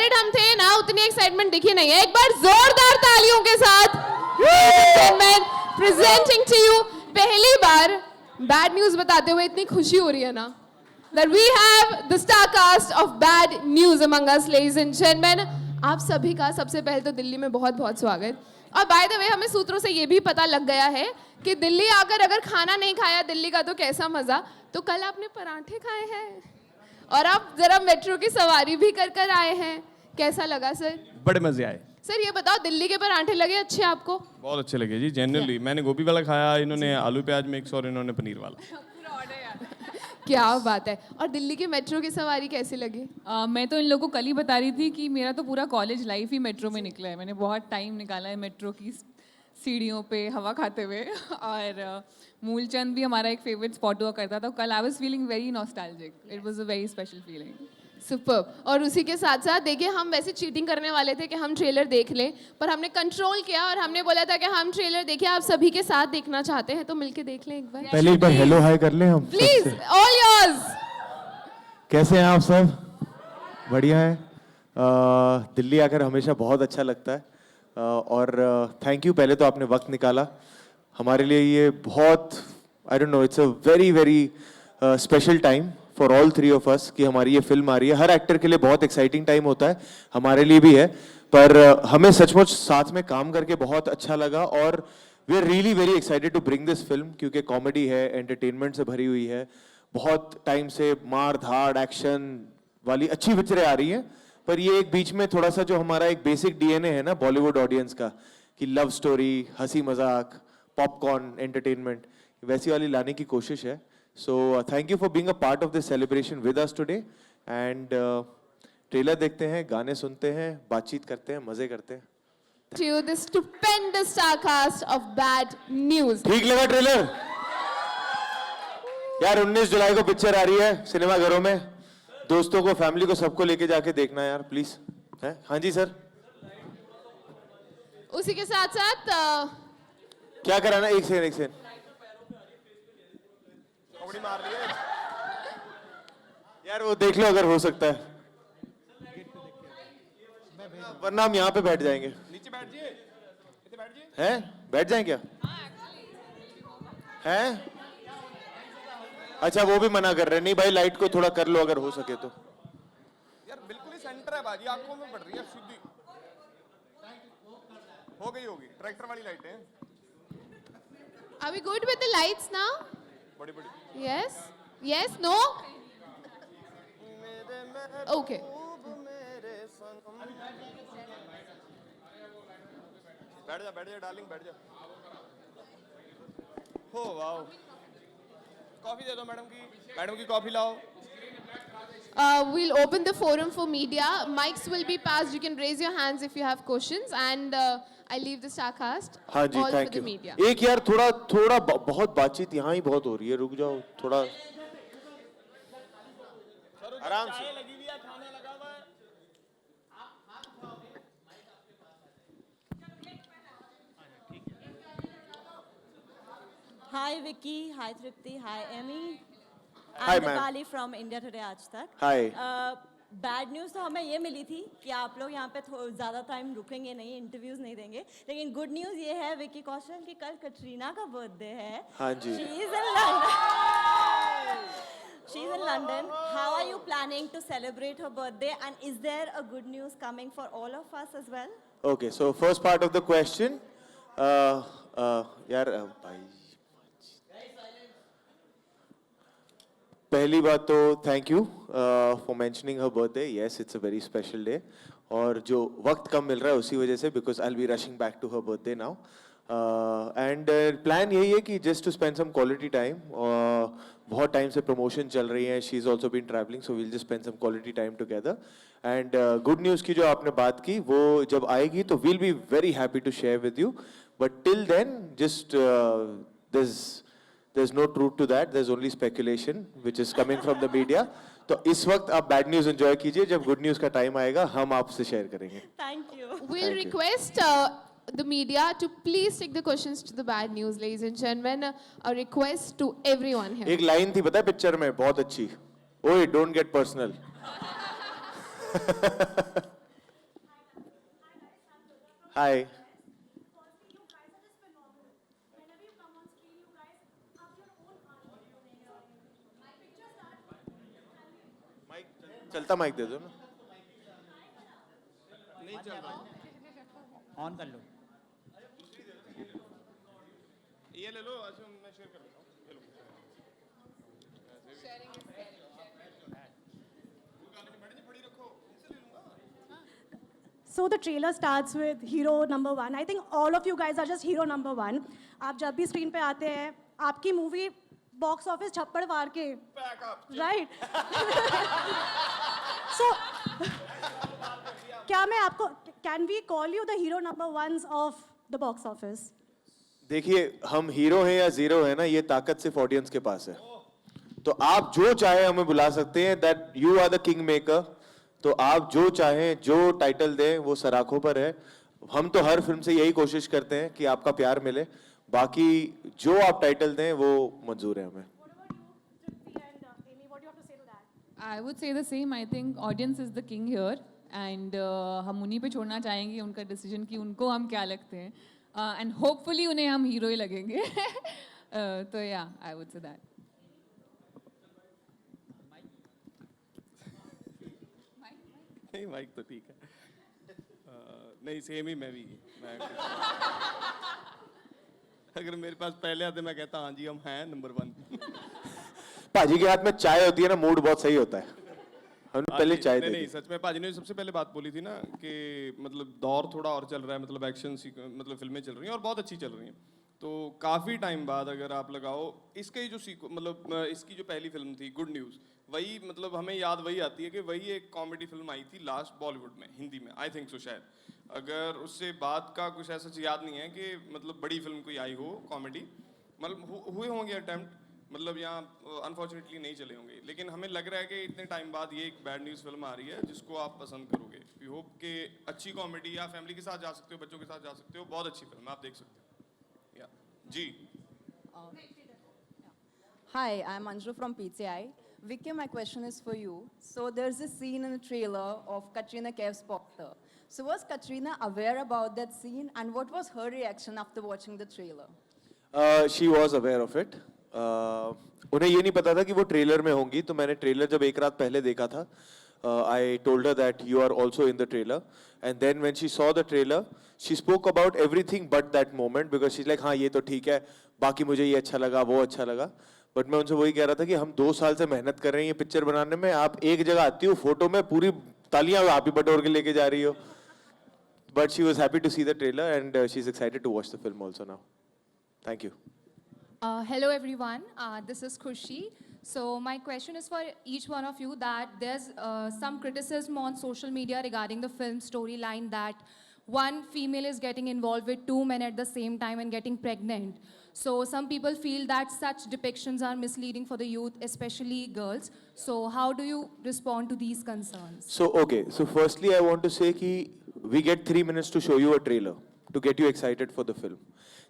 Excited हम थे ना, उतनी एक्साइटमेंट दिखी नहीं है। एक बार जोरदार तालियों के साथ प्रेजेंटिंग टू यू, पहली बार बैड न्यूज बताते हुए इतनी खुशी हो रही है ना, that we have the star cast of bad news among us, ladies and gentlemen. आप सभी का सबसे पहले तो दिल्ली में बहुत बहुत स्वागत। और बाय द वे हमें सूत्रों से ये भी पता लग गया है कि दिल्ली आकर अगर खाना नहीं खाया दिल्ली का तो कैसा मजा। तो कल आपने पराठे खाए हैं और आप जरा मेट्रो की सवारी भी कर कर आए हैं, कैसा लगा सर? बड़े मजे आए सर। ये बताओ दिल्ली के पराठे लगे अच्छे आपको? बहुत अच्छे लगे जी, जेन्युइनली। मैंने गोभी वाला खाया, इन्होंने आलू प्याज मिक्स और इन्होंने पनीर वाला। क्या बात है। और दिल्ली की मेट्रो की सवारी कैसी लगी? मैं तो इन लोगों को कल ही बता रही थी कि मेरा तो पूरा कॉलेज लाइफ ही मेट्रो में निकला है। मैंने बहुत टाइम निकाला है मेट्रो की सीढ़ियों पे हवा खाते हुए। और मूलचंद भी हमारा एक फेवरेट स्पॉट हुआ करता था। कल I was feeling very nostalgic, it was a very special feeling. Super. और उसी के साथ साथ देखिए, हम वैसे चीटिंग करने वाले थे कि हम ट्रेलर देख लें, पर हमने कंट्रोल किया और हमने बोला था कि हम ट्रेलर देखिए, आप सभी के साथ देखना चाहते हैं तो मिलके देख लें एक बार। पहले एक बार हेलो हाय कर लें हम प्लीज, ऑल योर्स। कैसे हैं आप सब? बढ़िया है। दिल्ली आकर हमेशा बहुत अच्छा लगता है और थैंक यू, पहले तो आपने वक्त निकाला हमारे लिए। ये बहुत, आई don't no, it's a very very special time for all three of us कि हमारी ये फिल्म आ रही है। हर एक्टर के लिए बहुत एक्साइटिंग टाइम होता है, हमारे लिए भी है, पर हमें सचमुच साथ में काम करके बहुत अच्छा लगा और we are really very excited to bring this film, क्योंकि कॉमेडी है, एंटरटेनमेंट से भरी हुई है। बहुत टाइम से मार धाड़ एक्शन वाली अच्छी पिक्चरें आ रही हैं, पर ये एक बीच में थोड़ा सा जो हमारा एक बेसिक डीएनए है ना बॉलीवुड ऑडियंस का, कि लव स्टोरी, हंसी मजाक, पॉपकॉर्न एंटरटेनमेंट, वैसी वाली लाने की कोशिश है। So thank you for being a part of this celebration with us today and trailer देखते हैं, गाने सुनते हैं, बातचीत करते हैं, मजे करते हैं। To the stupendous star cast of Bad News. ठीक लगा ट्रेलर? यार 19 जुलाई को पिक्चर आ रही है सिनेमाघरों में, दोस्तों को, फैमिली को, सबको लेके जाके देखना यार प्लीज। है? हाँ जी सर। उसी के साथ साथ क्या कराना? एक सेकंड। मार रही है यार वो देख लो अगर हो सकता है, वरना हम यहाँ पे बैठ जाएंगे। नीचे बैठ जाइए, इधर बैठ जाइए। हैं? बैठ जाएं क्या? हैं? अच्छा वो भी मना कर रहे हैं। नहीं भाई, लाइट को थोड़ा कर लो अगर हो सके तो। यार बिल्कुल ही सेंटर है बाजी, आंखों में पड़ रही है सीधी। हो गई होगी, ट्रैक्टर वाली लाइट है। Are we good with the lights now? बड़ी बड़ी। Yes? Yes? No? Okay. बैठ जा डार्लिंग, बैठ जा। हो वाओ, कॉफी दे दो मैडम की कॉफी लाओ। We'll open the forum for media. Mics will be passed. You can raise your hands if you have questions, and I leave the star cast. हाँ जी, all for thank the you. media. एक यार थोड़ा बहुत बातचीत यहाँ ही बहुत हो रही है, रुक जाओ थोड़ा आराम से। लगी हुई है, खाना लगा हुआ है। Hi Vicky, hi Tripti, hi Emmy. Hi, I'm ma'am. Dipali from India Today आज तक। Hi. बैड न्यूज़ तो हमें ये मिली थी कि आप लोग यहाँ पे ज़्यादा टाइम रुकेंगे नहीं, इंटरव्यूज़ नहीं देंगे, लेकिन गुड न्यूज़ ये है विकी कौशल कि कल कटरीना का बर्थडे है। हाँ जी। She's in London. How are you planning to celebrate her birthday? And is there a good news coming for all of us as well? Okay, so first part of the question, यार भाई, पहली बात तो thank you for mentioning her birthday. Yes, it's a very special day और जो वक्त कम मिल रहा है उसी वजह से, because I will be rushing back to her birthday now and plan यही है कि just to spend some quality time. बहुत टाइम से प्रमोशन चल रही है, she is also been travelling, so will just spend some quality time together. And good news की जो आपने बात की वो जब आएगी तो will be very happy to share with you, but till then just there's no truth to that, there's only speculation which is coming from the media. तो इस वक्त आप बैड न्यूज़ एंजॉय कीजिए, जब गुड न्यूज़ का time आएगा हम आपसे शेयर करेंगे। Thank you. We'll Thank you. request the media to please take the questions to the bad news, ladies and gentlemen. A request to everyone here. एक line थी पता है पिक्चर में बहुत अच्छी, ओए डोंट गेट पर्सनल। हाय चलता माइक दे दो ना ऑन कर लो ये ले लो अच्छा मैं शेयर कर देता हूँ ये लो So the trailer starts with hero number one. I think all of you guys are just hero number one. आप जब भी स्क्रीन पे आते हैं, आपकी मूवी बॉक्स ऑफिस छप्पड़ मार के, राइट? So क्या मैं आपको can we call you the hero number ones of the box office? देखिए हम हीरो हैं या जीरो हैं ना ये ताकत सिर्फ ऑडियंस के पास है तो आप जो चाहे हमें बुला सकते हैं that you are the king maker तो आप जो चाहें जो टाइटल दें वो सराखों पर है हम तो हर फिल्म से यही कोशिश करते हैं कि आपका प्यार मिले बाकी जो आप टाइटल दें वो मंजूर है हमें I would say the same. I think audience is the king here, and हम उन्हीं पे छोड़ना चाहेंगे उनका decision कि उनको हम क्या लगते हैं, and hopefully उन्हें हम hero ही लगेंगे. तो yeah, I would say that. नहीं माइक तो ठीक है नहीं सेम ही मैं भी अगर मेरे पास पहले आते मैं कहता हाँ जी हम हैं नंबर 1 पाजी के हाथ में चाय होती है ना मूड बहुत सही होता है हमने पहले चाय नहीं दे नहीं दी सच में पाजी ने सबसे पहले बात बोली थी ना कि मतलब दौर थोड़ा और चल रहा है मतलब एक्शन मतलब फिल्में चल रही हैं और बहुत अच्छी चल रही हैं तो काफ़ी टाइम बाद अगर आप लगाओ इसके जो मतलब इसकी जो पहली फिल्म थी गुड न्यूज़ वही मतलब हमें याद वही आती है कि वही एक कॉमेडी फिल्म आई थी लास्ट बॉलीवुड में हिंदी में आई थिंक सो शायद अगर उससे बाद का कुछ ऐसा याद नहीं है कि मतलब बड़ी फिल्म कोई आई हो कॉमेडी मतलब हुए होंगे अटेम्प्ट मतलब यहाँ अनफॉर्चुनेटली नहीं चले होंगे लेकिन हमें लग रहा है कि इतने टाइम बाद ये एक बैड न्यूज़ फिल्म आ रही है जिसको आप पसंद करोगे वी होप कि अच्छी कॉमेडी या फैमिली के साथ जा सकते हो बच्चों के साथ जा सकते हो बहुत अच्छी फिल्म आप देख सकते हो या जी Hi, I'm Anju from PTI. Vicky, my question is for you. So there's a scene in the trailer of Katrina Kaif's poster. So was Katrina aware about that scene and what was her reaction after watching the trailer? She was aware of it उन्हें ये नहीं पता था कि वो trailer में होंगी तो मैंने ट्रेलर जब एक रात पहले देखा था I told her that you are also in the trailer and then when she saw the trailer she spoke about everything but that moment because she like हाँ ये तो ठीक है बाकी मुझे ये अच्छा लगा वो अच्छा लगा बट मैं उनसे वही कह रहा था कि हम 2 साल से मेहनत कर रहे हैं ये पिक्चर बनाने में आप एक जगह आती हो फोटो में पूरी तालियां आप ही बटोर के लेके जा रही हो but she was happy to see the trailer and she is excited to watch the film also now thank you Hello everyone, this is Khushi. So my question is for each one of you that there's some criticism on social media regarding the film storyline that one female is getting involved with 2 men at the same time and getting pregnant. So some people feel that such depictions are misleading for the youth, especially girls. So how do you respond to these concerns? So, okay. So, firstly, I want to say कि we get 3 minutes to show you a trailer to get you excited for the film.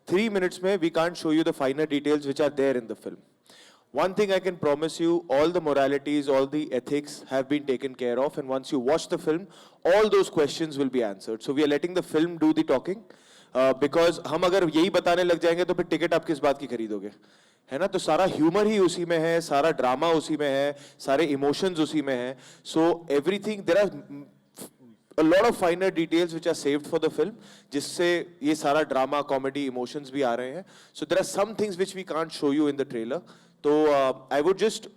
3 minutes में we can't show you the finer details which are there in the film. One thing I can promise you, all the moralities, all the ethics have been taken care of, and once you watch the film, all those questions will be answered. So we are letting the film do the talking, because हम अगर यही बताने लग जाएंगे तो फिर ticket आप किस बात की खरीदोगे है ना तो सारा ह्यूमर ही उसी में है सारा ड्रामा उसी में है सारे इमोशंस उसी में है so everything there are a lot of finer details which are saved for the film जिससे ये सारा ड्रामा कॉमेडी इमोशंस भी आ रहे हैं so there are some things which we can't show you in the trailer तो I would just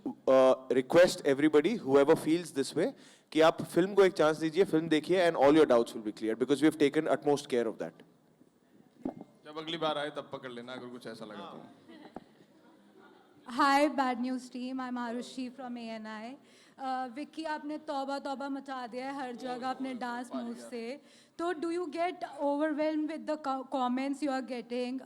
request everybody whoever feels this way कि आप film को एक चांस दीजिए फिल्म देखिए and all your doubts will be cleared because we have taken utmost care of that जब अगली बार आए तब पकड़ लेना अगर कुछ ऐसा लगा तो Hi, Bad News team. I'm Arushi from ANI. Vicky, आपने तौबा तौबा मचा दिया है हर जगह अपने डांस मूव से. तो do you get overwhelmed with the comments you are getting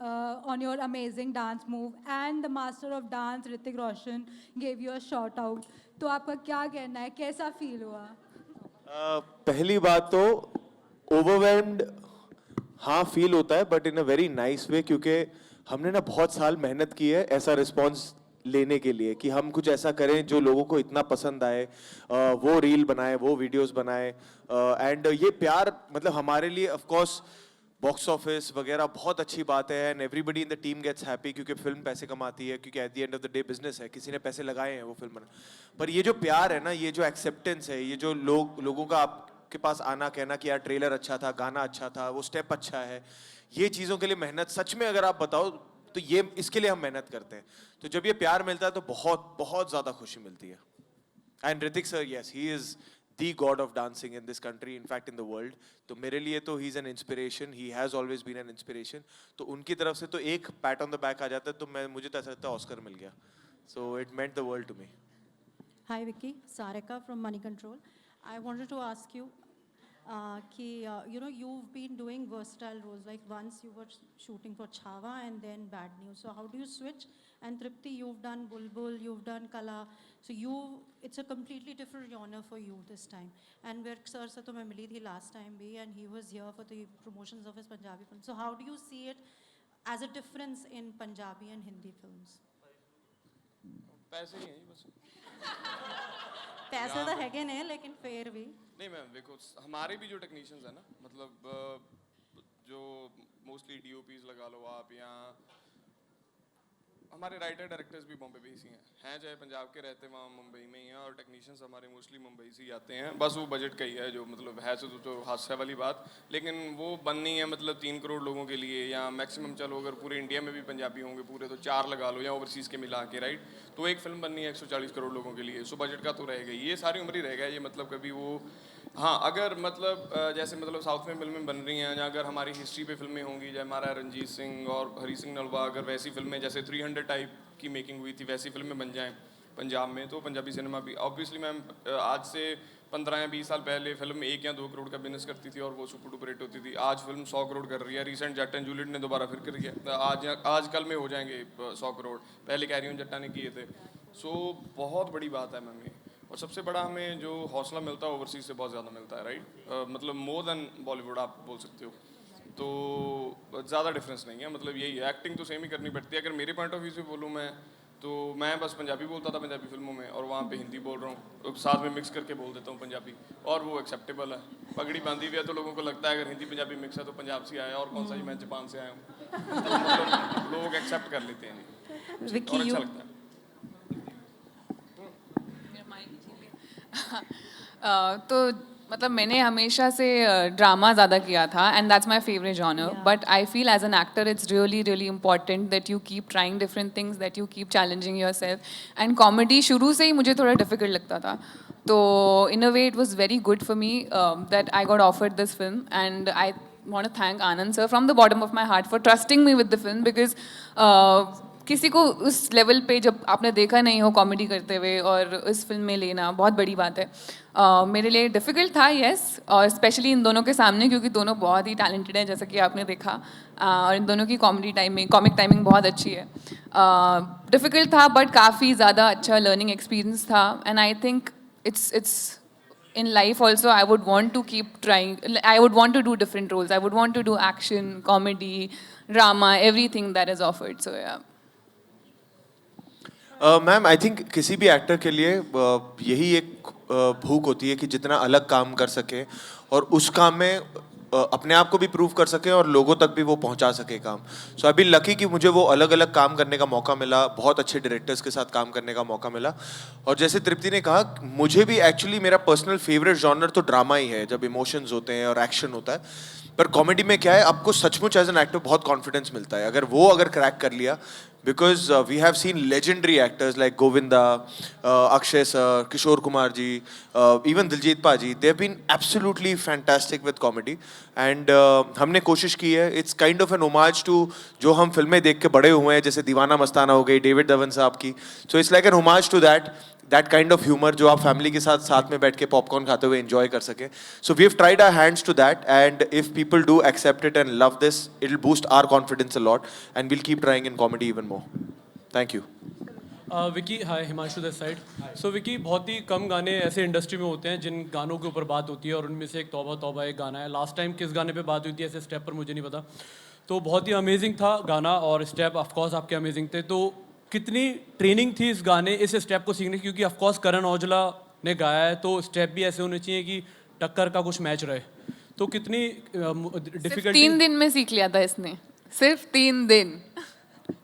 on your amazing dance move? And the master of dance, Hrithik Roshan, gave you a shout out. तो आपका क्या कहना है? कैसा फील हुआ? पहली बात तो overwhelmed हाँ फील होता है but in a very nice way क्योंकि हमने ना बहुत साल मेहनत की है ऐसा रिस्पॉन्स लेने के लिए कि हम कुछ ऐसा करें जो लोगों को इतना पसंद आए वो रील बनाए वो वीडियोस बनाए एंड ये प्यार मतलब हमारे लिए ऑफ कोर्स बॉक्स ऑफिस वगैरह बहुत अच्छी बात है and everybody in the team gets happy क्योंकि फिल्म पैसे कमाती है, क्योंकि at the end of the day business है, किसी ने पैसे लगाए हैं वो फिल्म बना। पर ये जो प्यार है ना, ये जो एक्सेप्टेंस है, ये जो लोगों का आपके पास आना कहना कि यार ट्रेलर अच्छा था, गाना अच्छा था, वो स्टेप अच्छा है, ये चीज़ों के लिए मेहनत सच में अगर आप बताओ तो ये इसके लिए हम मेहनत करते हैं। तो जब ये प्यार मिलता है तो बहुत बहुत ज़्यादा खुशी मिलती है। And Hrithik sir, yes, he is the god of dancing in this country, in fact in the world. तो मेरे लिए तो he is an inspiration, he has always been an inspiration. तो उनकी तरफ से तो एक pat on the back आ जाता है तो मुझे तो ऐसा लगता है ऑस्कर मिल गया. So it meant the world to me. Hi Vicky, Sarika from Money Control. I wanted to ask you, you know, you've been doing versatile roles. Like once you were shooting for Chhava and then Bad News. So how do you switch? And Tripti, you've done Bulbul, you've done Kala. So it's a completely different genre for you this time. And where Sir se to main mili thi last time bhi, and he was here for the promotions of his Punjabi film. So how do you see it as a difference in Punjabi and Hindi films? पैसे ही हैं बस। पैसे तो है नहीं, लेकिन फिर भी नहीं मैम देखो, हमारे भी जो टेक्नीशियंस हैं ना, मतलब जो मोस्टली डीओपीज लगा लो आप, या हमारे राइटर डायरेक्टर्स भी बॉम्बे बेस ही हैं, चाहे पंजाब के रहते वहाँ मुंबई में ही हैं, और टेक्नीशियंस हमारे मोस्टली मुंबई से ही आते हैं। बस वो बजट का ही है जो मतलब है तो हादसा वाली बात, लेकिन वो बन नहीं है मतलब 3 करोड़ लोगों के लिए, या मैक्सिमम चलो अगर पूरे इंडिया में भी पंजाबी होंगे पूरे तो 4 लगा लो, या ओवरसीज़ के मिला के, राइट। तो एक फिल्म बननी है 140 करोड़ लोगों के लिए, सो बजट का तो रहेगा, ये सारी उम्र ही रहेगा ये, मतलब कभी वो हाँ अगर मतलब जैसे मतलब साउथ में फिल्में बन रही हैं, या अगर हमारी हिस्ट्री पे फिल्में होंगी, जैसे हमारा रंजीत सिंह और हरी सिंह नलवा, अगर वैसी फिल्में जैसे 300 टाइप की मेकिंग हुई थी वैसी फिल्में बन जाएं पंजाब में, तो पंजाबी सिनेमा भी ऑब्वियसली मैम आज से 15 या 20 साल पहले फिल्म 1 या 2 करोड़ का बिजनेस करती थी और वो सुपर डुपर हिट होती थी। आज फिल्म 100 करोड़ कर रही है, रिसेंट जट एंड जूलियट ने दोबारा फिर कर किया, आज कल में हो जाएंगे 100 करोड़, पहले कैरी ऑन जट्टा ने किए थे। सो बहुत बड़ी बात है मैम ये, और सबसे बड़ा हमें जो हौसला मिलता है ओवरसीज से बहुत ज़्यादा मिलता है, राइट। मतलब मोर देन बॉलीवुड आप बोल सकते हो, तो ज़्यादा डिफरेंस नहीं है, मतलब यही है, एक्टिंग तो सेम ही करनी पड़ती है। अगर मेरे पॉइंट ऑफ व्यू से बोलूँ मैं, तो मैं बस पंजाबी बोलता था पंजाबी फिल्मों में, और वहाँ पे हिंदी बोल रहा हूँ, साथ में मिक्स करके बोल देता हूँ पंजाबी, और वो एक्सेप्टेबल है। पगड़ी बांधी हुई है तो लोगों को लगता है अगर हिंदी पंजाबी मिक्स है तो पंजाब से आया, और कौन सा ही मैं जापान से आया हूँ, तो मतलब लोग एक्सेप्ट कर लेते हैं और अच्छा लगता है। तो मतलब मैंने हमेशा से ड्रामा ज़्यादा किया था, and that's my favourite genre, but I feel as an actor it's really really important that you keep trying different things, that you keep challenging your self. And comedy शुरू से ही मुझे थोड़ा डिफिकल्ट लगता था, तो in a way it was very good for me that I got offered this film, and I want to thank Anand sir from the bottom of my heart for trusting me with the film, because किसी को उस level पे जब आपने देखा नहीं हो comedy करते हुए और इस फिल्म में लेना बहुत बड़ी बात है। मेरे लिए डिफ़िकल्ट था, यस, और स्पेशली इन दोनों के सामने, क्योंकि दोनों बहुत ही टैलेंटेड हैं जैसा कि आपने देखा, और इन दोनों की कॉमिक टाइमिंग बहुत अच्छी है। डिफ़िकल्ट था बट काफ़ी ज़्यादा अच्छा लर्निंग एक्सपीरियंस था, and I think it's in life also I would want to keep trying. I would want to do different roles. I would want to do action, comedy, drama, everything that is offered. So yeah. Ma'am I think किसी भी actor के लिए यही एक भूख होती है कि जितना अलग काम कर सके और उस काम में अपने आप को भी प्रूव कर सके और लोगों तक भी वो पहुंचा सके काम। सो आई बी लकी कि मुझे वो अलग अलग काम करने का मौका मिला, बहुत अच्छे डायरेक्टर्स के साथ काम करने का मौका मिला। और जैसे तृप्ति ने कहा, मुझे भी एक्चुअली मेरा पर्सनल फेवरेट जॉनर तो ड्रामा ही है, जब इमोशंस होते हैं और एक्शन होता है। पर कॉमेडी में क्या है, आपको सचमुच एज एन एक्टर बहुत कॉन्फिडेंस मिलता है अगर क्रैक कर लिया, because we have seen legendary actors like Govinda, Akshay sir, Kishore Kumar ji, even Diljit Pa ji. They've been absolutely fantastic with comedy, and हमने कोशिश की है, it's kind of an homage to जो हम फिल्में देख के बड़े हुए हैं, जैसे दीवाना मस्ताना हो गई डेविड धवन साहब की। So it's like an homage to that kind of humor जो आप फैमिली के साथ में बैठ के पॉपकॉर्न खाते हुए एंजॉय कर सके। So we've tried our hands to that, and if people do accept it and love this, it'll boost our confidence a lot, and we'll keep trying in comedy even more. Thank you. Vicky, hi, Himanshu this side. So Vicky, बहुत ही कम गाने ऐसे industry में होते हैं जिन गानों के ऊपर बात होती है, और उनमें से एक तौबा तौबा एक गाना है। लास्ट टाइम किस गाने पे बात हुई थी ऐसे स्टेप पर मुझे नहीं पता, तो बहुत ही अमेजिंग था गाना, और स्टेप ऑफकोर्स आपके अमेजिंग थे। तो कितनी ट्रेनिंग थी इस स्टेप को सीखने की, क्योंकि ऑफकोर्स करण औजला ने गाया है, तो स्टेप भी ऐसे होने चाहिए कि टक्कर का कुछ मैच रहे। तो कितनी सिर्फ डिफिकल्टी 3 दिन में सीख लिया था इसने, सिर्फ 3 दिन।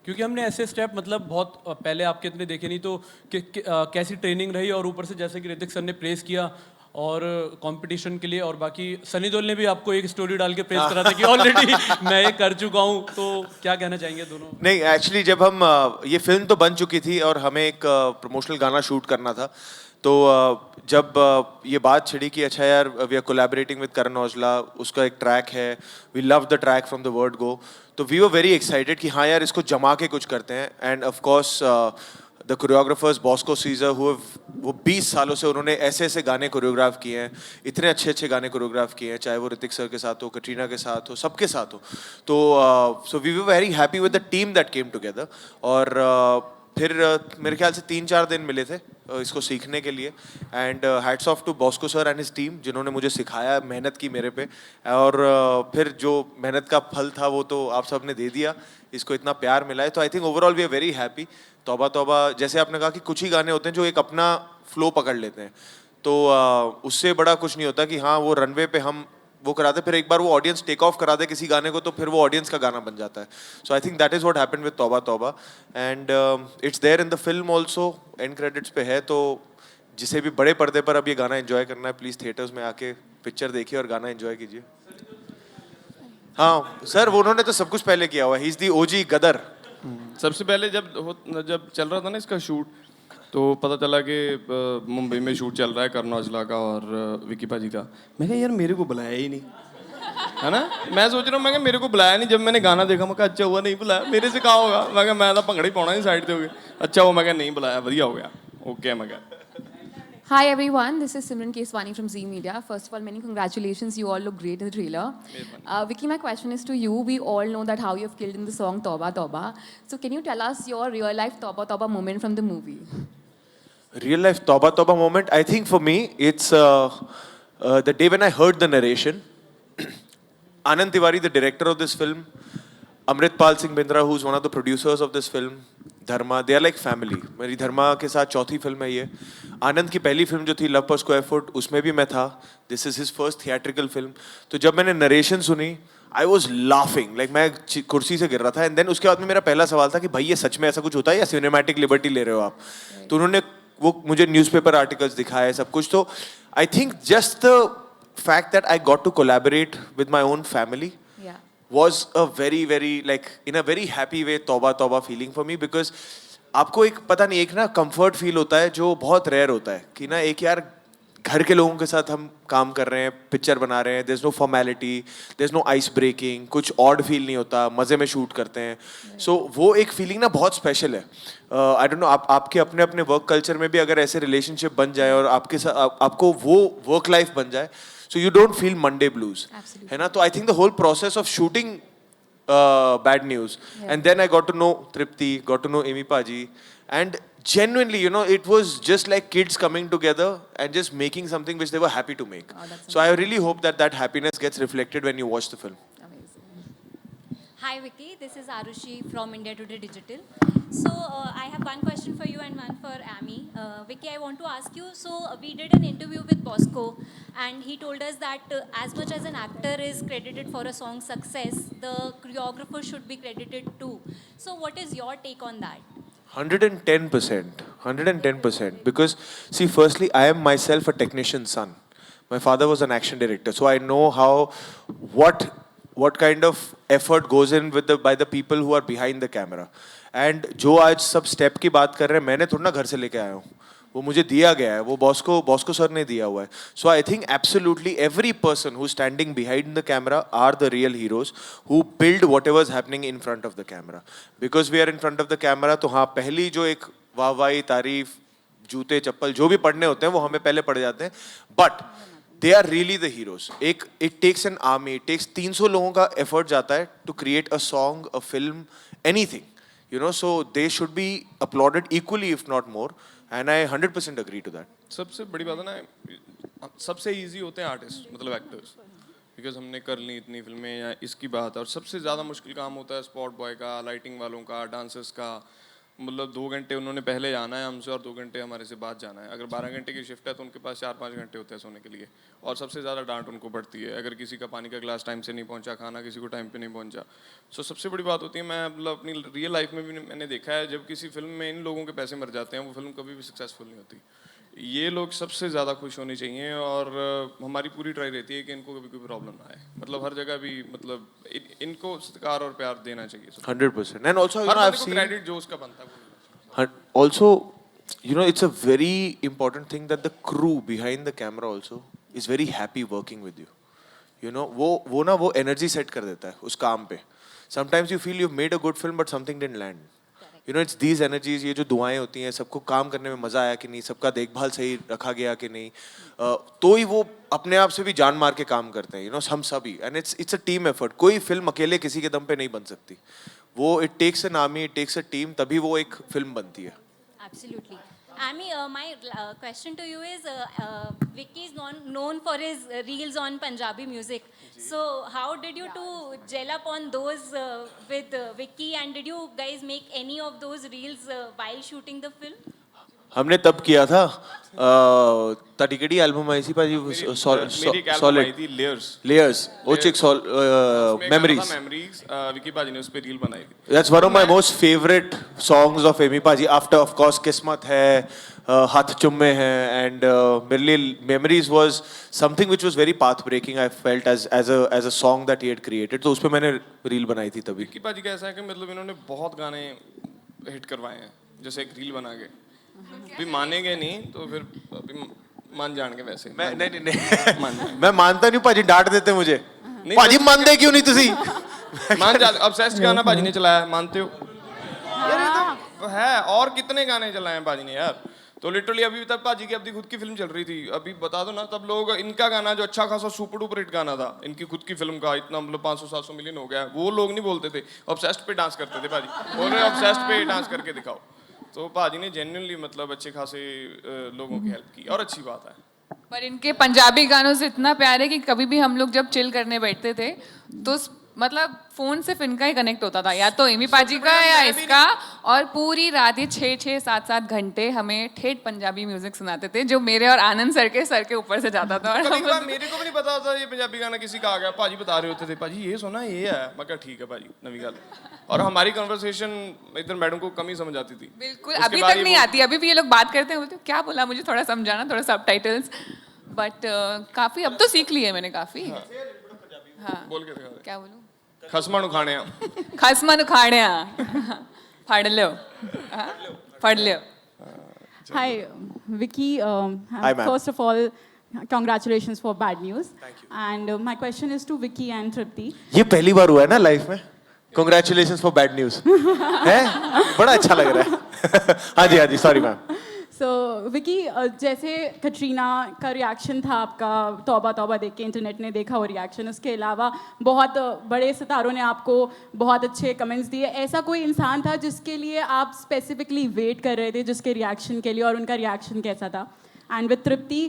क्योंकि हमने ऐसे स्टेप मतलब बहुत पहले आपके इतने देखे नहीं, तो कैसी ट्रेनिंग रही, और ऊपर से जैसे कि ऋतिक सर ने प्रेस किया और कंपटीशन के लिए, और बाकी सनी देओल ने भी आपको एक स्टोरी डाल के प्रेस करा था कि ऑलरेडी मैं ये कर चुका हूँ, तो क्या कहना चाहेंगे दोनों? नहीं, एक्चुअली जब हम ये फिल्म तो बन चुकी थी और हमें एक प्रमोशनल गाना शूट करना था, तो जब ये बात छिड़ी कि अच्छा यार we are collaborating with Karan Aujla, उसका एक ट्रैक है, we love the track from the word go, तो वी वर वेरी एक्साइटेड कि हाँ यार इसको जमा के कुछ करते हैं। And of course the choreographers Bosco Caesar, वो 20 सालों से उन्होंने ऐसे ऐसे गाने कोरियोग्राफ किए हैं, इतने अच्छे अच्छे गाने कोरियोग्राफ किए हैं, चाहे वो ऋतिक सर के साथ हो, कटरीना के साथ हो, सबके साथ हो। तो so we were very happy with the team that came together. और फिर मेरे ख्याल से 3-4 दिन मिले थे इसको सीखने के लिए। And hats off to Bosco sir and his team, जिन्होंने मुझे सिखाया, मेहनत की मेरे पे, और फिर जो मेहनत का फल था वो तो आप सब ने दे दिया, इसको इतना प्यार मिला है। तो I think overall we are very happy. Tauba Tauba, जैसे आपने कहा कि कुछ ही गाने होते हैं जो एक अपना फ्लो पकड़ लेते हैं, तो उससे बड़ा कुछ नहीं होता कि हाँ वो रनवे पे हम वो कराते, फिर एक बार वो ऑडियंस टेक ऑफ करा दे किसी गाने को, तो फिर वो ऑडियंस का गाना बन जाता है। So I think that is what happened with Tauba Tauba, and it's there in the film also, and credits पे है। तो जिसे भी बड़े पर्दे पर अब ये गाना एंजॉय करना है, प्लीज थिएटर्स में आके पिक्चर देखिए और गाना एंजॉय कीजिए। हाँ सर, वो उन्होंने तो सब कुछ पहले किया हुआ है, ही इज द ओजी गदर। सबसे पहले जब चल रहा था ना इसका शूट, तो पता चला कि मुंबई में शूट चल रहा है करण औजला का और विकी पाजी का। मैं कहा यार मेरे को बुलाया ही नहीं, है ना। मैं सोच रहा हूँ, मैं कहा मेरे को बुलाया नहीं। जब मैंने गाना देखा मैं कहा अच्छा हुआ नहीं बुलाया, मेरे से कहा होगा। मैं कहा मैं तो भंगड़ा ही पाना ही साइड पे हो गया। अच्छा हुआ मैं कहा नहीं बुलाया, बढ़िया हो गया, ओके। मैं कहा Hi everyone, this is Simran Keswani from Z Media. First of all, many congratulations. You all look great in the trailer. Vicky, my question is to you. We all know that how you've killed in the song Tauba Tauba. So can you tell us your real life Tauba Tauba moment from the movie? Real life Tauba Tauba moment, I think for me, it's the day when I heard the narration. Anand Tiwari, the director of this film, Amritpal Singh Bindra, who's one of the producers of this film, Dharma, they are like family. मेरी धर्मा के साथ चौथी film है ये। आनंद की पहली film जो थी लव पर स्क्वायर फुट, उसमें भी मैं था। This is his first theatrical film. तो जब मैंने नरेशन सुनी, आई वॉज लाफिंग, लाइक मैं कुर्सी से गिर रहा था। एंड देन उसके बाद में मेरा पहला सवाल था कि भाई ये सच में ऐसा कुछ होता है या सिनेमैटिक लिबर्टी ले रहे हो आप? तो उन्होंने वो मुझे न्यूज़पेपर आर्टिकल्स दिखाए, सब कुछ। तो I think just the fact that I got to collaborate with my own family was a very very like in a very happy way तौबा तौबा feeling for me, because आपको एक पता नहीं, एक ना comfort feel होता है जो बहुत rare होता है कि ना एक यार घर के लोगों के साथ हम काम कर रहे हैं, पिक्चर बना रहे हैं, there's no formality, there's no ice breaking, कुछ odd feel नहीं होता, मज़े में शूट करते हैं। So वो एक feeling ना बहुत special है। I don't know, आपके अपने अपने वर्क कल्चर में भी अगर ऐसे रिलेशनशिप बन जाए और आपके साथ आपको वो वर्क लाइफ बन जाए, so you don't feel Monday blues, है ना। तो I think the whole process of shooting Bad News, and then I got to know Tripti, got to know Amy Paji, and genuinely, you know, it was just like kids coming together and just making something which they were happy to make. So I really hope that that happiness gets reflected when you watch the film. Hi Vicky, this is Arushi from India Today Digital. So I have one question for you and one for Amy. Vicky, I want to ask you, so we did an interview with Bosco and he told us that as much as an actor is credited for a song's success, the choreographer should be credited too. So what is your take on that? 110%, 110%. Because see, firstly, I am myself a technician's son. My father was an action director, so I know how what kind of effort goes in with by the people who are behind the camera. And जो आज सब step की बात कर रहे हैं, मैंने थोड़ा ना घर से लेके आया हूँ, वो मुझे दिया गया है, वो बॉस्को सर ने दिया हुआ है. So I think absolutely every person who's standing behind the camera are the real heroes who build whatever's happening in front of the camera. Because we are in front of the camera, तो हाँ, पहली जो एक वाहवाही, तारीफ, जूते चप्पल जो भी पढ़ने होते हैं वो हमें पहले पढ़ जाते हैं. But they are really the heroes. It takes an army, it takes 300 लोगों का effort जाता है to create a song, a film, anything. You know, so they should be applauded equally, if not more. And I 100% agree to that. सबसे बड़ी बात है ना, सबसे easy होते हैं आर्टिस्ट, मतलब एक्टर्स, बिकॉज हमने कर ली इतनी फिल्में या इसकी बात है. और सबसे ज़्यादा मुश्किल काम होता है स्पॉट बॉय का, लाइटिंग वालों का, डांसर्स का, मतलब 2 घंटे उन्होंने पहले जाना है हमसे और 2 घंटे हमारे से बाद जाना है। अगर 12 घंटे की शिफ्ट है तो उनके पास 4-5 घंटे होते हैं सोने के लिए, और सबसे ज़्यादा डांट उनको पड़ती है अगर किसी का पानी का गिलास टाइम से नहीं पहुंचा, खाना किसी को टाइम पे नहीं पहुंचा। सो सबसे बड़ी बात होती है, मैं मतलब अपनी रियल लाइफ में भी मैंने देखा है, जब किसी फिल्म में इन लोगों के पैसे मर जाते हैं वो फिल्म कभी भी सक्सेसफुल नहीं होती। ये लोग सबसे ज़्यादा खुश होने चाहिए, और हमारी पूरी ट्राई रहती है कि इनको कभी कोई प्रॉब्लम ना आए। मतलब हर जगह भी मतलब इनको सत्कार और प्यार देना चाहिए 100%. And also, you know, I've seen credit जो उसका बनता है। also, you know, it's a very important thing that the crew behind the camera also is very happy working with you. You know, वो energy set कर देता है उस काम पे. Sometimes you feel you've made a good film but something didn't land. You know, it's these energies, ये जो दुआएं होती हैं, सबको काम करने में मजा आया कि नहीं, सबका देखभाल सही रखा गया कि नहीं, तो ही वो अपने आप से भी जान मार के काम करते हैं. You know, हम सभी, and it's a team effort. कोई फिल्म अकेले किसी के दम पे नहीं बन सकती. वो it takes an army, it takes a team, तभी वो एक फिल्म बनती है. Absolutely. Ami, my question to you is, Vicky is known for his reels on Punjabi music. So how did you two gel up on those with Vicky, and did you guys make any of those reels while shooting the film? हमने तब किया था तटिकड़ी album आई थी पाजी, solid layers ओचिक memories Vicky पाजी ने उस पे रील बनाई थी. That's one of my most favourite songs of Ammy पाजी. आफ्टर ऑफ कोर्स किस्मत है, हाथ चुम्मे हैं, एंड मेरे लिए memories was something which was very path breaking. I felt as a song that he had created, तो उस पे मैंने रील बनाई थी तभी. विकी पाजी का ऐसा है कि मतलब इन्होंने बहुत गाने हिट करवाए हैं, जैसे एक रील बना के. भी मानेंगे नहीं तो फिर अभी मान जाएंगे. वैसे मैं नहीं मैं मानता नहीं पाजी, डांट देते मुझे. पाजी मानते क्यों नहीं तुसी? मान जा. ऑब्सेस्ड गाना पाजी ने चलाया, मानते हो यार? तो है, और कितने गाने चलाए हैं पाजी ने यार. तो लिटरली अभी तक पाजी की अपनी खुद की फिल्म चल रही थी, अभी बता दो ना, तब लोग इनका गाना जो अच्छा खासा सुपर डुपर हिट गाना था इनकी खुद की फिल्म का, इतना मतलब 500-700 मिलियन हो गया, वो लोग नहीं बोलते थे. ऑब्सेस्ड पे डांस करते थे पाजी, बोल रहे ऑब्सेस्ड पे डांस करके दिखाओ. तो पाजी ने जेन्युइनली मतलब अच्छे खासे लोगों की हेल्प की, और अच्छी बात है. पर इनके पंजाबी गानों से इतना प्यार है कि कभी भी हम लोग जब चिल करने बैठते थे तो मतलब फोन सिर्फ इनका ही कनेक्ट होता था, या तो एमी पाजी का या इसका, और पूरी रात ये 6-6, 7-7 घंटे हमें ठेठ पंजाबी म्यूजिक सुनाते थे, जो मेरे और आनंद सर के ऊपर से जाता था. और मेरे को भी नहीं पता था ये पंजाबी गाना किसी का आ गया. पाजी बता रहे होते थे, पाजी ये सुना, ये है. मैं कहा ठीक है पाजी, नवी गल. और हमारी कन्वर्सेशन इधर मैडम को कम ही समझ आती थी. बिल्कुल अभी तक नहीं आती. अभी भी ये लोग बात करते हैं, बोलते क्या बोला, मुझे थोड़ा समझाना, थोड़ा सबटाइटल्स. बट काफी अब तो सीख ली है मैंने काफी. हाँ बोल के दिखा. क्या बोलूं? खसमा नु खाने खसमा नु खाने फड़ लो, फड़ लो. Hi, Vicky. Hi, ma'am. First of all, congratulations for Bad News. Thank you. And my question is to Vicky and Tripti. ये पहली बार हुआ है ना लाइफ में. Congratulations for bad news. है? बड़ा अच्छा लग रहा है. हाँ जी, सॉरी मैम. So, Vicky, जैसे कटरीना का रिएक्शन था आपका तौबा तौबा देख के, इंटरनेट ने देखा वो रिएक्शन, उसके अलावा बहुत बड़े सितारों ने आपको बहुत अच्छे कमेंट्स दिए. ऐसा कोई इंसान था जिसके लिए आप स्पेसिफिकली वेट कर रहे थे, जिसके रिएक्शन के लिए, और उनका रिएक्शन कैसा था? एंड विद तृप्ति,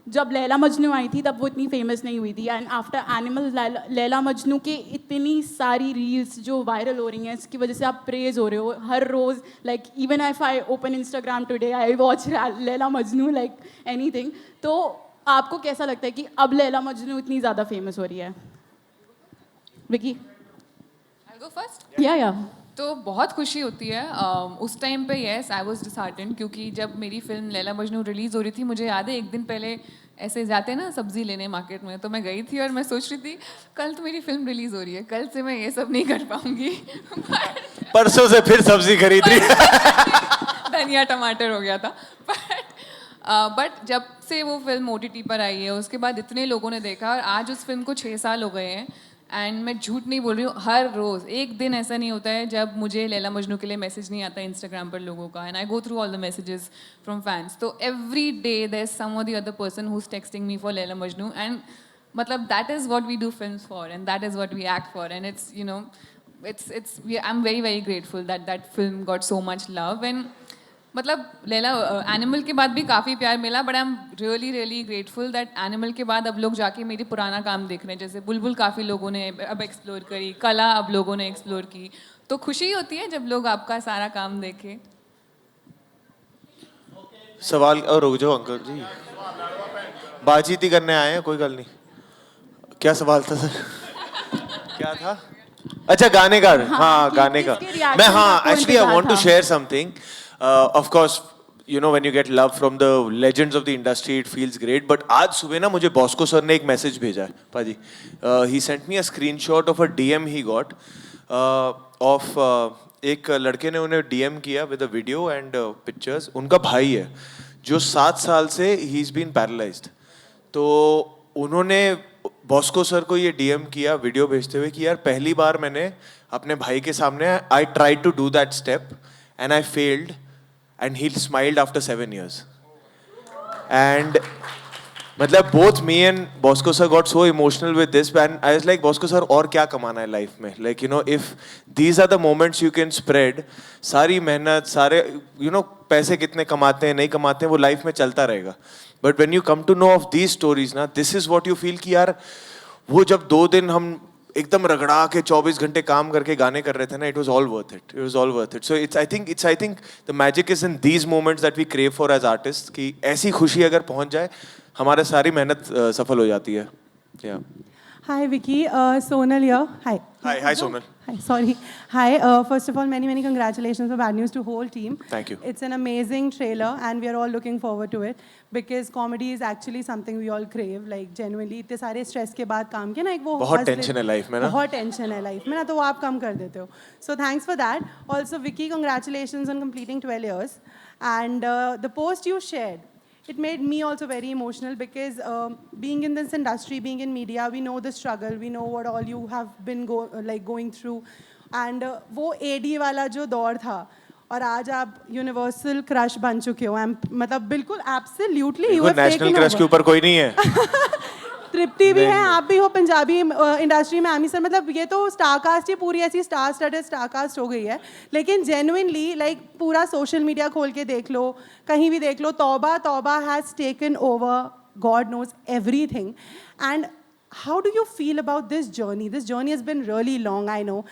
जब लैला मजनू आई थी तब वो इतनी फेमस नहीं हुई थी, and after animal Laila Majnu के इतनी सारी रील्स जो वायरल हो रही हैं, इसकी वजह से आप प्रेज हो रहे हो हर रोज़. Like even if I open Instagram today I watch Laila Majnu like anything. तो आपको कैसा लगता है कि अब लैला मजनू इतनी ज़्यादा फेमस हो रही है? Vicky, I'll go first? या तो बहुत खुशी होती है. उस टाइम पे येस आई वाज डिसहार्टेंड, क्योंकि जब मेरी फिल्म लैला मजनू रिलीज़ हो रही थी, मुझे याद है एक दिन पहले ऐसे जाते ना सब्जी लेने मार्केट में, तो मैं गई थी और मैं सोच रही थी कल तो मेरी फिल्म रिलीज़ हो रही है, कल से मैं ये सब नहीं कर पाऊंगी. परसों से फिर सब्जी खरीद रही. धनिया टमाटर हो गया था. बट जब से वो फिल्म OTT पर आई है, उसके बाद इतने लोगों ने देखा, और आज उस फिल्म को 6 साल हो गए हैं. एंड मैं झूठ नहीं बोल रही हूँ, हर रोज़ एक दिन ऐसा नहीं होता है जब मुझे लैला मजनू के लिए मैसेज नहीं आता इंस्टाग्राम पर लोगों का. And I go through all the messages from fans. तो every day there is some or the other person who is texting me for Laila Majnu. And मतलब that is what we do films for, and that is what we act for. And it's you know I am very very grateful that that film got so much love. And मतलब Laila Animal के बाद भी काफ़ी प्यार मिला, but I am really really grateful that animal के बाद अब लोग जाके मेरी पुराना काम देख रहे हैं. जैसे बुलबुल काफ़ी लोगों ने अब एक्सप्लोर करी, कला अब लोगों ने एक्सप्लोर की, तो खुशी होती है जब लोग आपका सारा काम देखें. सवाल और रुक जाओ अंकल जी, बातचीत ही करने आए हैं, कोई गल नहीं. क्या सवाल था सर? क्या था? अच्छा गाने का. हाँ गाने का. मैं हाँ actually I want to share something. Of course you know when you get love from the legends of the industry it feels great, but आज सुबह ना मुझे बॉस्को सर ने एक मैसेज भेजा है पाजी. he sent me a screenshot of a DM he got of एक लड़के ने उन्हें DM किया with a video and pictures. उनका भाई है जो 7 साल से he is been paralyzed. तो उन्होंने बॉस्को सर को ये DM किया वीडियो भेजते हुए कि यार पहली बार मैंने अपने भाई के सामने I tried to do that step and I failed. And he smiled after 7 years. And मतलब both me and Bosco sir got so emotional with this, and I was like, Bosco sir, और क्या कमाना है life में? Like you know, if these are the moments you can spread, सारी मेहनत, सारे you know पैसे कितने कमाते हैं नहीं कमाते हैं वो life में चलता रहेगा. But when you come to know of these stories ना, this is what you feel कि यार वो जब 2 दिन हम एकदम रगड़ा के 24 घंटे काम करके गाने कर रहे थे ना, it was all worth it. It was all worth it. So I think the magic is in these moments that we crave for as artists कि ऐसी खुशी अगर पहुंच जाए हमारे सारी मेहनत सफल हो जाती है. Yeah. Hi Vicky, Sonal here. Hi. Hi Sonal. Hi, sorry. Hi, first of all, many congratulations for Bad News to whole team. Thank you. It's an amazing trailer and we are all looking forward to it because comedy is actually something we all crave. Like genuinely, इतने सारे stress के बाद काम किया ना एक वो बहुत tension है life में ना. बहुत tension है life में ना तो वो आप कम कर देते हो. So thanks for that. Also Vicky, congratulations on completing 12 years. And the post you shared, it made me also very emotional because being in this industry, being in media, we know the struggle, we know what all you have been going through. And वो AD वाला जो दौर था और आज आप universal crush बन चुके हो. मतलब बिल्कुल absolutely you are national crush के ऊपर कोई नहीं है. तृप्ति भी है, आप भी हो पंजाबी इंडस्ट्री में. आमी सर मतलब ये तो स्टार कास्ट ही पूरी ऐसी स्टार स्टडेड स्टार कास्ट हो गई है. लेकिन जेन्युइनली लाइक पूरा सोशल मीडिया खोल के देख लो, कहीं भी देख लो, Tauba has taken over. God knows everything. And how do you feel about this journey? This journey has been really long, I know.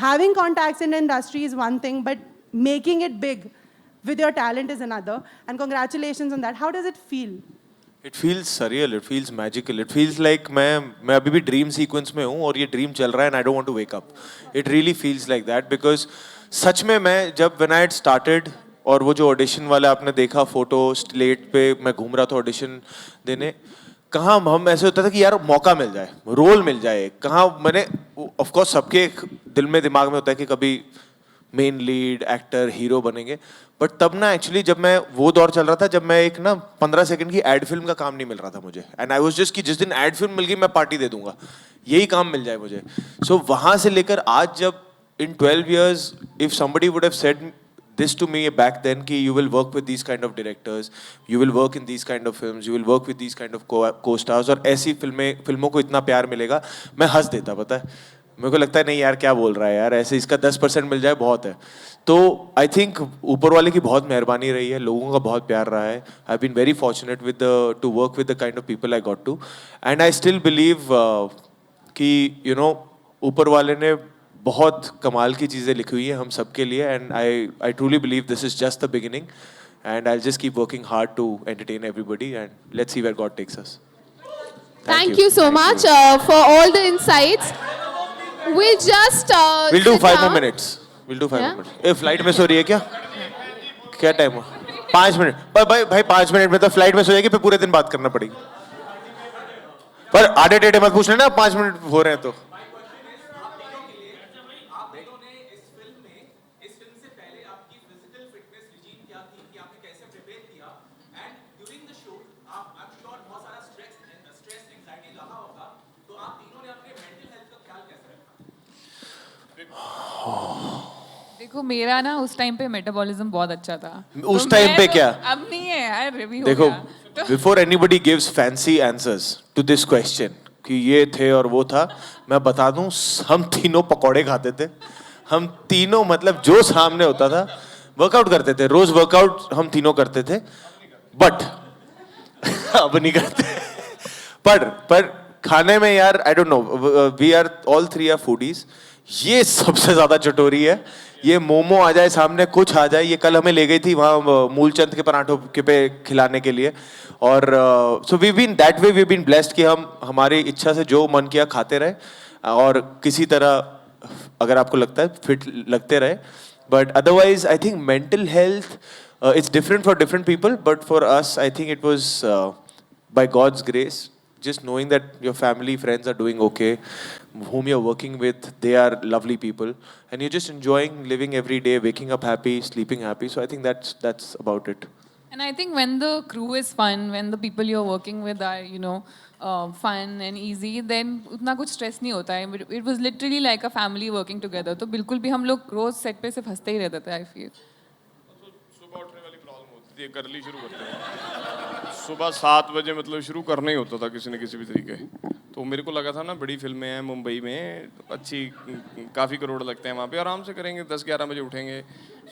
Having contacts in the industry is one thing, but making it big with your talent is another. And congratulations on that. How does it feel? It feels surreal. It feels magical. It feels like मैं अभी भी dream sequence में हूँ और ये dream चल रहा है and I don't want to wake up. It really feels like that because सच में मैं जब when I had started और वो जो audition वाला आपने देखा photo slate पे मैं घूम रहा था audition देने, कहाँ हम ऐसे होता था कि यार मौका मिल जाए, रोल मिल जाए. कहाँ मैंने ऑफ कोर्स सबके दिल में दिमाग में होता है कि कभी मेन लीड एक्टर हीरो बनेंगे, बट तब ना एक्चुअली जब मैं वो दौर चल रहा था जब मैं एक ना 15 सेकंड की एड फिल्म का काम नहीं मिल रहा था मुझे. एंड आई वाज जस्ट कि जिस दिन एड फिल्म मिल गई मैं पार्टी दे दूंगा, यही काम मिल जाए मुझे. सो वहाँ से लेकर आज जब इन 12 years if somebody would have said this to me back then कि you will work with these kind of directors, you will work in these kind of films, you will work with these kind of co-stars और ऐसी फिल्मों को इतना प्यार मिलेगा, मैं हंस देता. पता है मेरे को लगता है नहीं यार क्या बोल रहा है यार, ऐसे इसका 10% मिल जाए बहुत है. तो आई थिंक ऊपर वाले की बहुत मेहरबानी रही है, लोगों का बहुत प्यार रहा है. I have been very fortunate with to work with the kind of people I got to. And I still believe कि यू नो ऊपर वाले ने बहुत कमाल की चीज़ें लिखी हुई है हम सबके लिए. And I truly believe this is just the beginning and I just keep working hard to entertain everybody and let's see where God takes us. Thank you so much for all the insights. We'll just we'll do sit 5 more down. minutes. We'll do 5 more minutes. A flight में सो रही है क्या? क्या time हुआ? 5 minute. पर भाई 5 minute में तो फ्लाइट में सो जाएगी, फिर पूरे दिन बात करना पड़ेगी. पर आधे टेढ़े मत पूछ लेना, 5 मिनट हो रहे हैं तो. देखो मेरा ना उस टाइम पे मेटाबॉलिज्म बहुत अच्छा था. उस टाइम पे क्या? अब नहीं है यार, रिव्यू हो देखो गया. Before anybody gives fancy answers to this question कि ये थे और वो था, मैं बता दूं हम तीनों पकौड़े खाते थे. हम तीनों मतलब जो सामने होता था वर्कआउट करते थे, रोज वर्कआउट हम तीनों करते थे, बट अब नहीं करते। पर खाने में यार I don't know, we are all three are foodies. ये सबसे ज्यादा चटोरी है, ये मोमो आ जाए सामने, कुछ आ जाए। ये कल हमें ले गई थी वहाँ मूलचंद के पराठों के पे खिलाने के लिए, और so we been that way, we been blessed कि हम हमारी इच्छा से जो मन किया खाते रहे, और किसी तरह अगर आपको लगता है फिट लगते रहे। But otherwise I think mental health it's different for different people, but for us I think it was by God's grace, just knowing that your family, friends are doing okay, whom you're working with, they are lovely people, and you're just enjoying living every day, waking up happy, sleeping happy. So I think that's about it. And I think when the crew is fun, when the people you're working with are, you know, fun and easy, then उतना कुछ stress नहीं होता है. It was literally like a family working together. तो बिल्कुल भी हम लोग रोज set पे सिर्फ हंसते ही रहते थे, I feel. सुबह उठने वाली प्रॉब्लम होती थी, कर ली शुरू करते हैं। सुबह 7 बजे मतलब शुरू करना ही होता था किसी न किसी भी तरीके। तो मेरे को लगा था ना बड़ी फिल्में हैं मुंबई में, अच्छी काफ़ी करोड़ लगते हैं वहाँ पे, आराम से करेंगे, 10-11 बजे उठेंगे।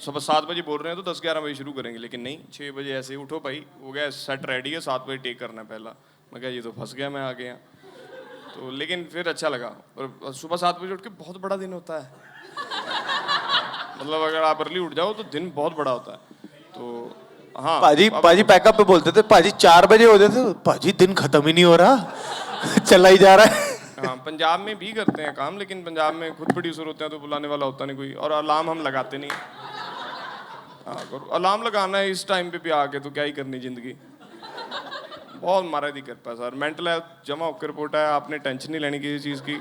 सुबह 7 बजे बोल रहे हैं तो 10-11 बजे शुरू करेंगे, लेकिन नहीं, 6 बजे ऐसे ही उठो भाई, हो गया सेट रेडी है, 7 बजे टेक करना है पहला। मैं कहा ये तो फंस गया मैं आ गया। तो लेकिन फिर अच्छा लगा, और सुबह 7 बजे उठ के बहुत बड़ा दिन होता है। मतलब अगर आप अर्ली उठ जाओ तो दिन बहुत बड़ा होता है। तो हाँ, पाजी पैकअप पे बोलते थे, पाजी 4 बजे होते थे, पाजी दिन खत्म ही नहीं हो रहा, चला ही जा रहा है। हाँ, पंजाब में भी करते हैं काम, लेकिन पंजाब में खुद प्रोड्यूसर होते हैं तो बुलाने वाला होता नहीं कोई, और अलार्म हम लगाते नहीं। हाँ, अलार्म लगाना है इस टाइम पे भी आके तो क्या ही करनी जिंदगी। बहुत मारा दी कृपा सर, मेंटल हेल्थ जमा होकर रिपोर्ट है, आपने टेंशन नहीं लेनी किसी चीज़ की।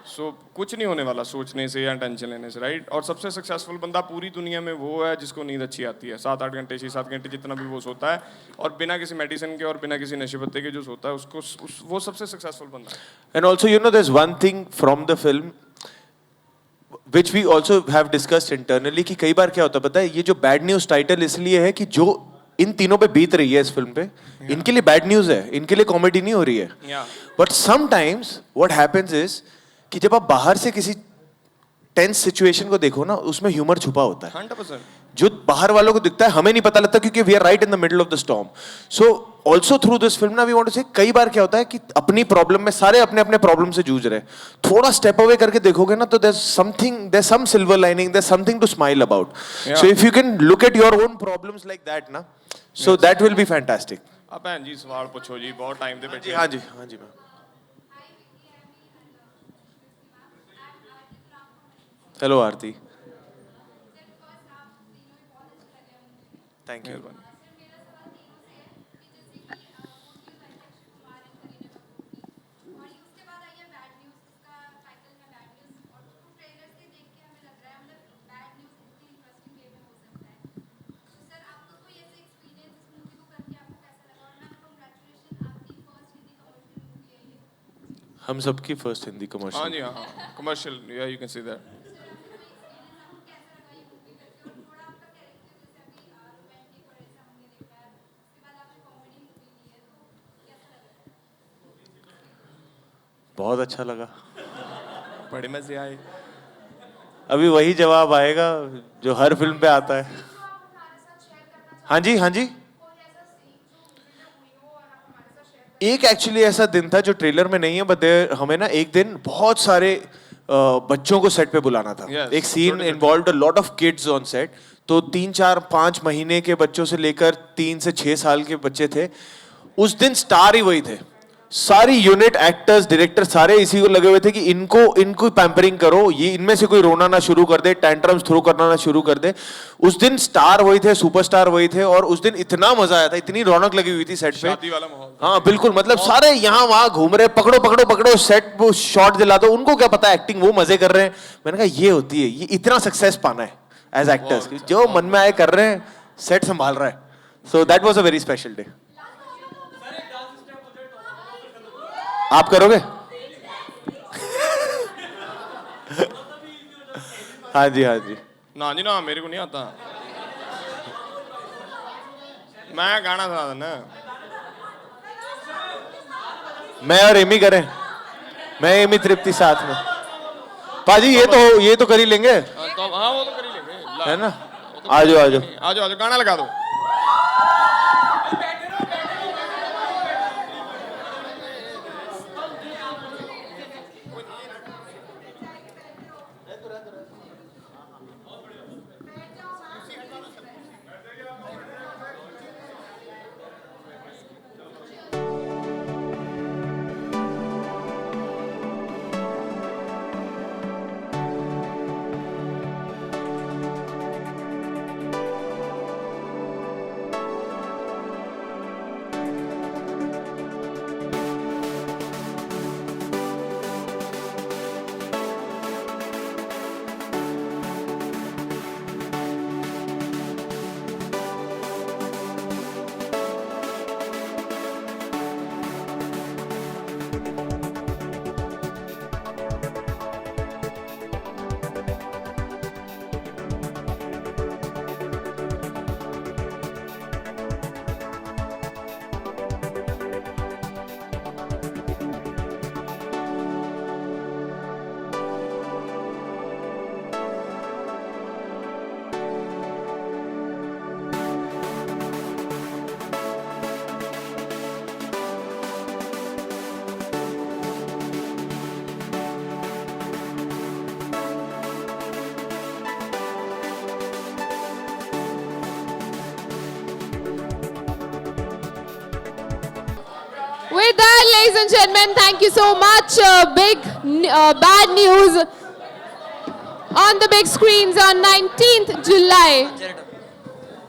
सो कुछ नहीं होने वाला सोचने से या टेंशन लेने से, राइट। और सबसे सक्सेसफुल बंदा पूरी दुनिया में वो है जिसको नींद अच्छी आती है, 7-8 घंटे 6-7 घंटे जितना भी वो सोता है, और बिना किसी मेडिसिन के और बिना किसी नशे पत्ते के जो सोता है उसको वो सबसे सक्सेसफुल बंदा है। And also you know there is one thing from the film which we also have discussed internally, कि कई बार क्या होता है पता है, ये जो बैड न्यूज टाइटल इसलिए है कि जो इन तीनों पे बीत रही है इस फिल्म पे, इनके लिए बैड न्यूज है, इनके लिए कॉमेडी नहीं हो रही है। But sometimes what happens is कि जब आप बाहर से किसी टेंस सिचुएशन को देखो ना, उसमें ह्यूमर छुपा होता है। 100%। जो बाहर वालों को दिखता है हमें नहीं पता लगता, क्योंकि we are right in the middle of the storm. So also through this film ना वी वांट टू से, कई बार क्या होता है कि अपनी प्रॉब्लम में सारे अपने अपने प्रॉब्लम से जूझ रहे हैं, थोड़ा स्टेप अवे करके देखोगे ना तो there some silver lining, there something to smile about. So if you can look at your own problems like that ना, so that will be fantastic. आप भैन जी सवाल पूछो जी, बहुत टाइम से बैठे। हाँ जी ma'am. Hello Aarti, thank you. हम सबकी फर्स्ट हिंदी कमर्शियल। हाँ जी, हाँ कमर्शियल, या यू कैन सी दैट। बहुत अच्छा लगा, बड़े मजे आए। अभी वही जवाब आएगा जो हर फिल्म पे आता है। हाँ जी हाँ जी, एक एक्चुअली ऐसा दिन था जो ट्रेलर में नहीं है, बट हमें ना एक दिन बहुत सारे बच्चों को सेट पे बुलाना था। एक scene involved a lot of kids on set, तो 3-4-5 महीने के बच्चों से लेकर 3 से 6 साल के बच्चे थे। उस दिन स्टार ही वही थे, सारी यूनिट, एक्टर्स, डायरेक्टर सारे इसी को लगे हुए थे कि इनको पैम्परिंग करो, ये इनमें से कोई रोना ना शुरू कर दे, टैंट्रम्स थ्रो करना ना शुरू कर दे। उस दिन स्टार वही थे, सुपरस्टार वही थे, और उस दिन इतना मजा आया था, इतनी रौनक लगी हुई थी सेट पे, शादी वाला माहौल। हाँ बिल्कुल, मतलब सारे यहाँ वहाँ घूम रहे, पकड़ो पकड़ो पकड़ो, सेट वो शॉट दिला दो, उनको क्या पता एक्टिंग, वो मजे कर रहे हैं। मैंने कहा ये होती है, ये इतना सक्सेस पाना है एज एक्टर्स, जो मन में आए कर रहे हैं, सेट संभाल रहा है। So that was a very special day. आप करोगे? हाँ जी हाँ जी। ना जी ना, मेरे को नहीं आता, मैं गाना सुना देना। मैं और एमी करें, मैं एमी तृप्ति साथ में। पाजी ये तो कर ही लेंगे, तो हाँ वो तो कर ही लेंगे, है ना। वो आ जाओ आ जाओ। आ जाओ गाना लगा दो। With that, ladies and gentlemen, thank you so much. Bad news on the big screens on 19th July.